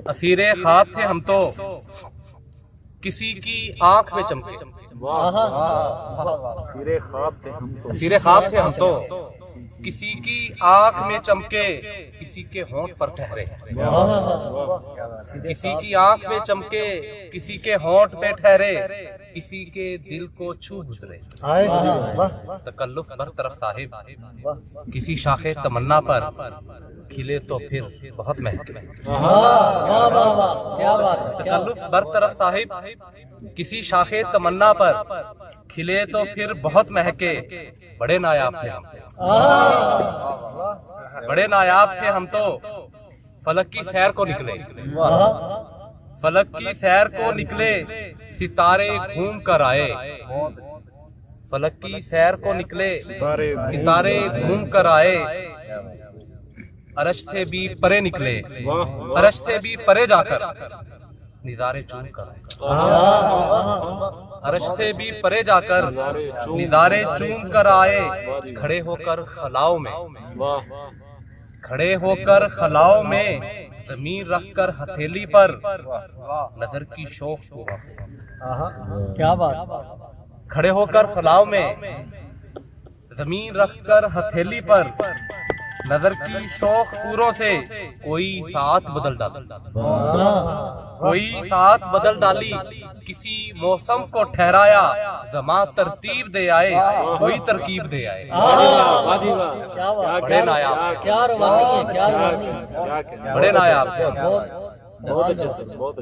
اسیر خواب تھے ہم تو کسی کی آنکھ میں چمکے، اسیر خواب تھے ہم تو کسی کی آنکھ میں چمکے، کسی کے ہونٹ پر ٹھہرے، کسی کی آنکھ میں چمکے، کسی کے ہونٹ پہ ٹھہرے، کسی کے دل کو چھو گزرے۔ تکلف برطرف صاحب کسی شاخ تمنا پر کھلے تو پھر بہت مہکے۔ تکلف برطرف صاحب کسی شاخ تمنا پر کھلے تو پھر بہت مہکے۔ بڑے نایاب تھے ہم، بڑے نایاب تھے ہم تو فلک کی سیر کو نکلے، فلک کی سیر کو نکلے، ستارے گھوم کر آئے، فلک کی سیر کو نکلے، ستارے گھوم کر آئے، عرش سے بھی پرے نکلے، عرش سے بھی پرے جا کر نظارے چوم کر آئے، عرش سے بھی پرے جا کر نظارے چوم کر آئے۔ کھڑے ہو کر خلاؤں میں، کھڑے ہو کر خلاؤں میں، زمین رکھ کر ہتھیلی پر نظر کی شوق کو، کیا بات، کھڑے ہو کر خلاؤں میں، زمین رکھ کر ہتھیلی پر نظر کی شوق پوروں سے کوئی ساتھ بدل ڈالی، کوئی ساتھ بدل ڈالی، کسی موسم کو ٹھہرایا، زمان ترتیب دے آئے، کوئی ترکیب دے آئے۔ بڑے نایاب، کیا روانی ہے، کیا روانی ہے، بڑے نایاب تھے۔ بہت اچھے سے، بہت